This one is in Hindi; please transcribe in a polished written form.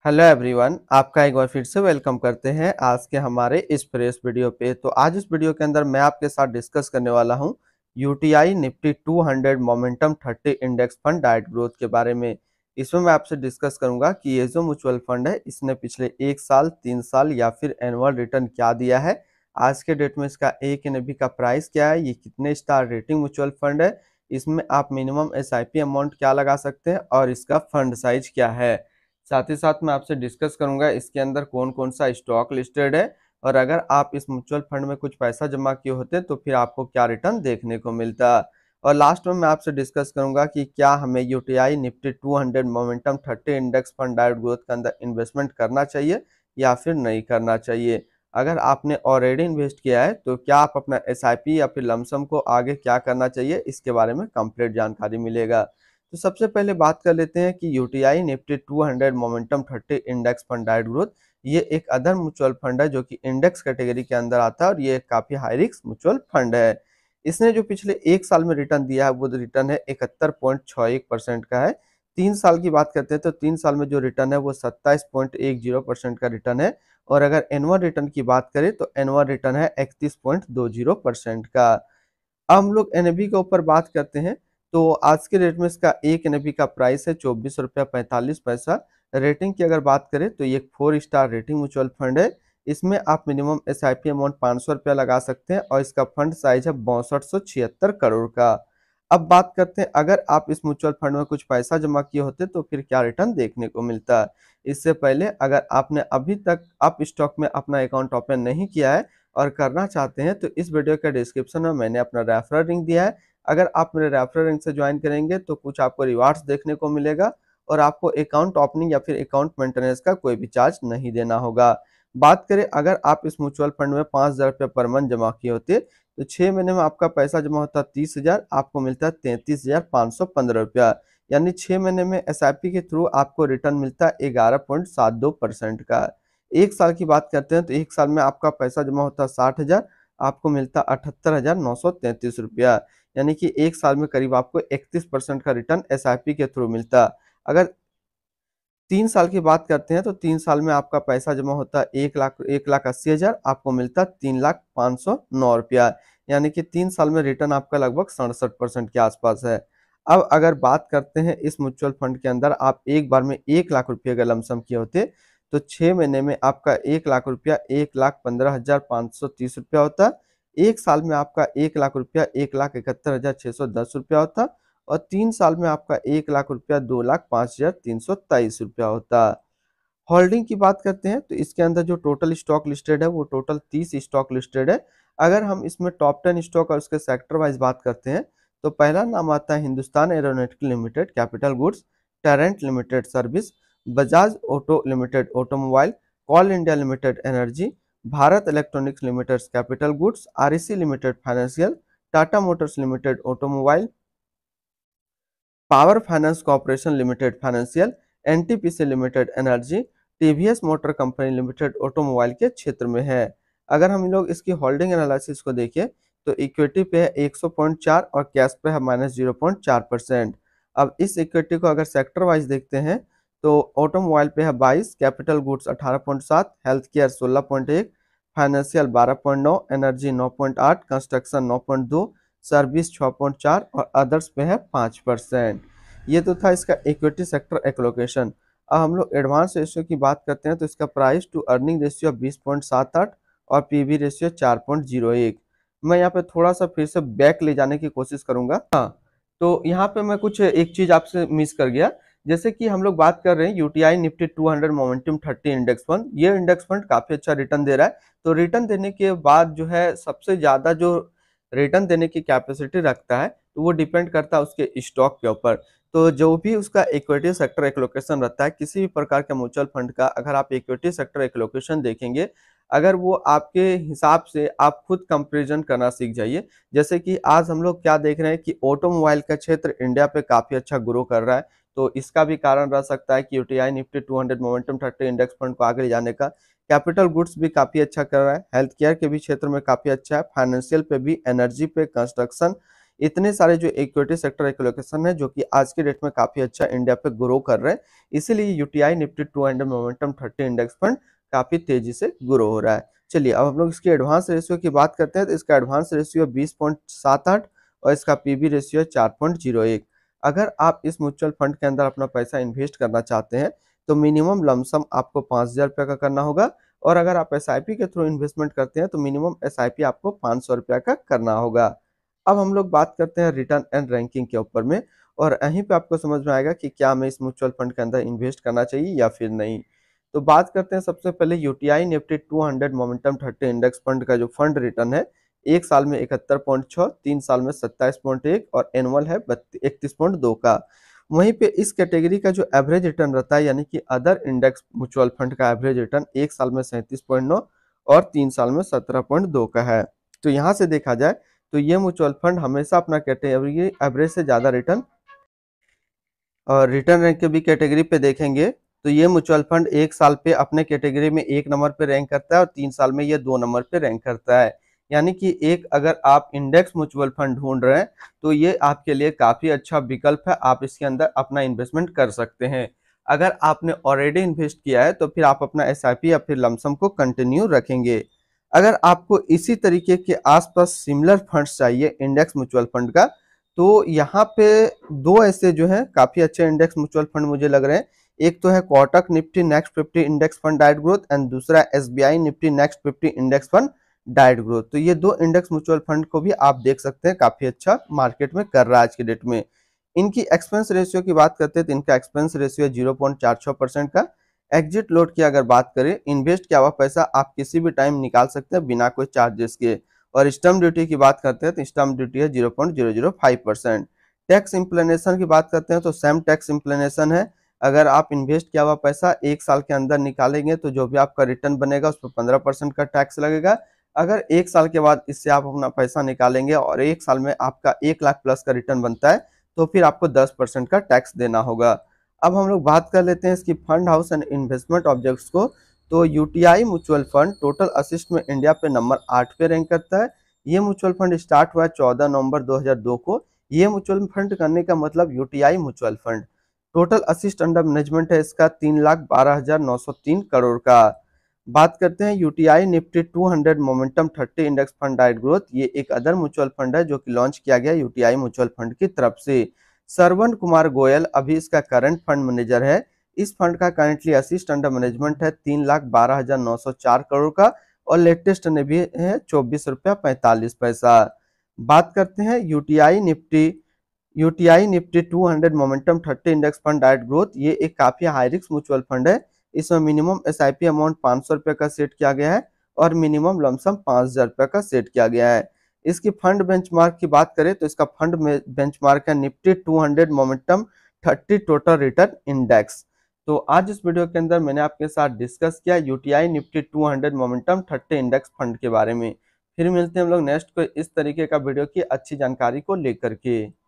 हेलो एवरीवन, आपका एक बार फिर से वेलकम करते हैं आज के हमारे इस फ्रेश वीडियो पे। तो आज इस वीडियो के अंदर मैं आपके साथ डिस्कस करने वाला हूं UTI Nifty 200 momentum 30 index fund डाइट ग्रोथ के बारे में। इसमें मैं आपसे डिस्कस करूंगा कि ये जो म्यूचुअल फंड है इसने पिछले 1 साल 3 साल या फिर एनुअल रिटर्न क्या दिया है, आज के डेट में इसका एक एनएबी का प्राइस क्या है, ये कितने स्टार रेटिंग म्यूचुअल फंड है, इसमें आप मिनिमम एसआईपी अमाउंट क्या लगा सकते हैं और इसका फंड साइज क्या है। साथ ही साथ मैं आपसे डिस्कस करूंगा इसके अंदर कौन कौन सा स्टॉक लिस्टेड है और अगर आप इस म्यूचुअल फंड में कुछ पैसा जमा किए होते तो फिर आपको क्या रिटर्न देखने को मिलता। और लास्ट में मैं आपसे डिस्कस करूंगा कि क्या हमें UTI Nifty 200 momentum 30 index fund डाइट ग्रोथ के अंदर इन्वेस्टमेंट करना चाहिए या फिर नहीं करना चाहिए। अगर आपने ऑलरेडी इन्वेस्ट किया है तो क्या आप अपना एसआईपी या फिर लमसम को आगे क्या करना चाहिए, इसके बारे में कंप्लीट जानकारी मिलेगा। तो सबसे पहले बात कर लेते हैं कि UTI Nifty 200 momentum 30 index fund डाइट ग्रोथ ये एक अदर म्यूचुअल फंड है जो कि इंडेक्स कैटेगरी के अंदर आता है और ये काफी हाई रिस्क म्यूचुअल फंड है। इसने जो पिछले 1 साल में रिटर्न दिया है वो रिटर्न है 71.61% का है। 3 साल की बात करते हैं तो 3 साल में जो रिटर्न है वो 27.10% का रिटर्न है। और अगर एनुअल रिटर्न की बात करें तो एनुअल रिटर्न है 31.20% का। अब हम लोग एनएबी के ऊपर बात करते हैं तो आज के डेट में इसका एक एनएबी का प्राइस है 24 रुपया 45 पैसा। रेटिंग की अगर बात करें तो ये 4 स्टार रेटिंग म्यूचुअल फंड है। इसमें आप मिनिमम एसआईपी अमाउंट 500 रुपया लगा सकते हैं और इसका फंड साइज है 6276 करोड़ का। अब बात करते हैं अगर आप इस म्यूचुअल फंड में कुछ पैसा जमा किए होते तो फिर क्या रिटर्न देखने को मिलता है। इससे पहले अगर आपने अभी तक आप स्टॉक में अपना अकाउंट ओपन नहीं किया है और करना चाहते हैं तो इस वीडियो के डिस्क्रिप्शन में मैंने अपना रेफरल लिंक दिया है। अगर आप मेरे रेफरल लिंक से ज्वाइन करेंगे तो कुछ आपको रिवार्ड्स देखने को मिलेगा और आपको अकाउंट ओपनिंग या फिर अकाउंट मेंटेनेंस का कोई भी चार्ज नहीं देना होगा। बात करें अगर आप इस म्यूचुअल फंड में 5,000 रुपये पर मंथ जमा किए होते तो 6 महीने में आपका पैसा जमा होता 30,000, आपको मिलता है 33,515 रुपया। यानी 6 महीने में एसआईपी के थ्रू आपको रिटर्न मिलता है 11.72% का। 1 साल की बात करते हैं तो 1 साल में आपका पैसा जमा होता है 60,000, आपको मिलता 78,933 रुपया। यानी कि 1 साल में करीब आपको 31% का रिटर्न एसआईपी के थ्रू मिलता। अगर 3 साल की बात करते हैं तो 3 साल में आपका पैसा जमा होता है 1,80,000, आपको मिलता 3,509 रुपया। यानी कि 3 साल में रिटर्न आपका लगभग 67% के आसपास है। अब अगर बात करते हैं इस म्यूचुअल फंड के अंदर आप एक बार में 1 लाख रुपये अगर लमसम किए होते तो 6 महीने में आपका 1 लाख रुपया 1,15,530 रुपया होता। 1 साल में आपका 1 लाख रुपया 1,71,610 रुपया होता और 3 साल में आपका 1 लाख रुपया 2,05,323 रुपया होता। होल्डिंग की बात करते हैं तो इसके अंदर जो टोटल स्टॉक लिस्टेड है वो टोटल 30 स्टॉक लिस्टेड है। अगर हम इसमें टॉप 10 स्टॉक और उसके सेक्टर वाइज बात करते हैं तो पहला नाम आता है Hindustan aeronautical limited capital goods, Trent limited service, Bajaj auto limited automobile, Coal India limited energy, Bharat electronics limited capital goods, REC limited financial, Tata motors limited automobile, power finance corporation limited financial, NTPC limited energy, TVS motor company limited automobile के क्षेत्र में है। अगर हम लोग इसकी होल्डिंग एनालिसिस को देखें तो इक्विटी पे है 100.4 और कैश पे है -0.4%। अब इस इक्विटी को अगर सेक्टर वाइज देखते हैं तो ऑटोमोबाइल पे है 22, capital goods 18.7, health care 16.1, financial 12.9, energy 9.8, construction 9.2, service 6.4 और अदर्स पे है 5%। ये तो था इसका इक्विटी सेक्टर एलोकेशन। अब हम लोग एडवांस रेशियो की बात करते हैं तो इसका प्राइस टू अर्निंग रेशियो 20.78 और पीवी रेशियो 4.01। मैं यहाँ पे थोड़ा सा फिर से बैक ले जाने की कोशिश करूंगा। हाँ, तो यहाँ पे मैं कुछ एक चीज आपसे मिस कर गया। जैसे कि हम लोग बात कर रहे हैं UTI Nifty 200 momentum 30 index fund, ये इंडेक्स फंड काफी अच्छा रिटर्न दे रहा है। तो रिटर्न देने के बाद जो है सबसे ज्यादा जो रिटर्न देने की कैपेसिटी रखता है तो वो डिपेंड करता है उसके स्टॉक के ऊपर। तो जो भी उसका इक्विटी सेक्टर एलोकेशन रहता है किसी भी प्रकार के म्यूचुअल फंड का, अगर आप इक्विटी सेक्टर एलोकेशन देखेंगे, अगर वो आपके हिसाब से आप खुद कंपैरिजन करना सीख जाइए। जैसे कि आज हम लोग क्या देख रहे हैं कि ऑटोमोबाइल का क्षेत्र इंडिया पे काफी अच्छा ग्रो कर रहा है। तो इसका भी कारण रह सकता है कि UTI Nifty 200 momentum 30 index fund को आगे ले जाने का। कैपिटल गुड्स भी काफी अच्छा कर रहा है, हेल्थ केयर के भी क्षेत्र में काफी अच्छा है, फाइनेंशियल पे भी, एनर्जी पे, कंस्ट्रक्शन, इतने सारे जो इक्विटी सेक्टर एलोकेशन है जो कि आज के डेट में काफी अच्छा इंडिया पे ग्रो कर रहे हैं, इसीलिए UTI Nifty 200 momentum 30 index fund काफी तेजी से ग्रो हो रहा है। चलिए अब हम लोग इसकी एडवांस रेशियो की बात करते हैं, तो इसका एडवांस रेशियो 20.78 और इसका पीबी रेशियो 4.01। अगर आप इस म्यूचुअल फंड के अंदर अपना पैसा इन्वेस्ट करना चाहते हैं तो मिनिमम लमसम आपको 5,000 रुपये का करना होगा, और अगर आप एसआईपी के थ्रू इन्वेस्टमेंट करते हैं तो मिनिमम एसआईपी आपको 500 रुपये का करना होगा। अब हम लोग बात करते हैं रिटर्न एंड रैंकिंग के ऊपर में, और यहीं पे आपको समझ में आएगा कि क्या हमें इस म्यूचुअल फंड के अंदर इन्वेस्ट करना चाहिए या फिर नहीं। तो बात करते हैं सबसे पहले UTI Nifty 200 momentum 30 index fund का जो फंड रिटर्न है, 1 साल में 71.6, 3 साल में 27.1 और एनुअल है 31.2 का। वहीं पे इस कैटेगरी का जो एवरेज रिटर्न रहता है, यानी कि अदर इंडेक्स म्यूचुअल फंड का एवरेज रिटर्न 1 साल में 37.9 और 3 साल में 17.2 का है। तो यहाँ से देखा जाए तो ये म्यूचुअल फंड हमेशा अपना कैटेगरी एवरेज से ज़्यादा रिटर्न, और रिटर्न रैंक के भी कैटेगरी पे देखेंगे तो ये म्यूचुअल फंड 1 साल पे अपने कैटेगरी में 1 नंबर पे रैंक करता है और 3 साल में ये 2 नंबर पे रैंक करता है। यानी कि एक अगर आप इंडेक्स म्यूचुअल फंड ढूंढ रहे हैं तो ये आपके लिए काफ़ी अच्छा विकल्प है, आप इसके अंदर अपना इन्वेस्टमेंट कर सकते हैं। अगर आपने ऑलरेडी इन्वेस्ट किया है तो फिर आप अपना एसआईपी या फिर लमसम को कंटिन्यू रखेंगे। अगर आपको इसी तरीके के आसपास सिमिलर फंड्स चाहिए इंडेक्स म्यूचुअल फंड का, तो यहाँ पे दो ऐसे जो है काफी अच्छे इंडेक्स म्यूचुअल फंड मुझे लग रहे हैं। एक तो है Kotak Nifty next 50 index fund डाइट ग्रोथ एंड दूसरा SBI Nifty next 50 index fund डाइट ग्रोथ। तो ये दो इंडेक्स म्यूचुअल फंड को भी आप देख सकते हैं, काफी अच्छा मार्केट में कर रहा है आज की डेट में। इनकी एक्सपेंस रेशियो की बात करते हैं तो इनका एक्सपेंस रेशियो 0.46% का। एग्जिट लोड की अगर बात करें, इन्वेस्ट किया हुआ पैसा आप किसी भी टाइम निकाल सकते हैं बिना कोई चार्जेस के। और स्टैम्प ड्यूटी की बात करते हैं तो स्टैम्प ड्यूटी है 0.005%। टैक्स इम्प्लेनेशन की बात करते हैं तो सेम टैक्स इम्प्लेनेशन है। अगर आप इन्वेस्ट किया हुआ पैसा 1 साल के अंदर निकालेंगे तो जो भी आपका रिटर्न बनेगा उस पर 15% का टैक्स लगेगा। अगर 1 साल के बाद इससे आप अपना पैसा निकालेंगे और 1 साल में आपका 1 लाख प्लस का रिटर्न बनता है तो फिर आपको 10% का टैक्स देना होगा। अब हम लोग बात कर लेते हैं इसकी fund house and investment objects को। तो UTI mutual fund total assist में इंडिया पे नंबर 8 पे रैंक करता है। ये म्यूचुअल फंड स्टार्ट हुआ है 14 नवंबर 2002 को। ये म्यूचुअल फंड करने का मतलब UTI mutual fund. Total assist under management है इसका 3,12,903 करोड़ का। बात करते हैं UTI Nifty 200 momentum 30 index fund डाइट ग्रोथ। ये एक अदर म्यूचुअल फंड है जो कि लॉन्च किया गया यूटीआई म्यूचुअल फंड की तरफ से। श्रवण कुमार गोयल अभी इसका करंट फंड मैनेजर है। इस फंड का करंटली असिस्ट अंडर मैनेजमेंट है 3,12,904 करोड़ का, और लेटेस्ट ने भी है 24 रुपया 45 पैसा। बात करते हैं UTI Nifty 200 momentum 30 index fund डाइट ग्रोथ। ये एक काफी हाई रिस्क म्यूचुअल फंड है। इसमें मिनिमम एसआईपी अमाउंट 500 रुपये का सेट किया गया है और मिनिमम लमसम 5,000 रुपये का सेट किया गया है। इसकी फंड बेंचमार्क की बात करें तो इसका फंड में बेंचमार्क है Nifty 200 momentum 30 total return index. तो आज इस वीडियो के अंदर मैंने आपके साथ डिस्कस किया UTI Nifty 200 momentum 30 index fund के बारे में। फिर मिलते हैं हम लोग नेक्स्ट को इस तरीके का वीडियो की अच्छी जानकारी को लेकर के।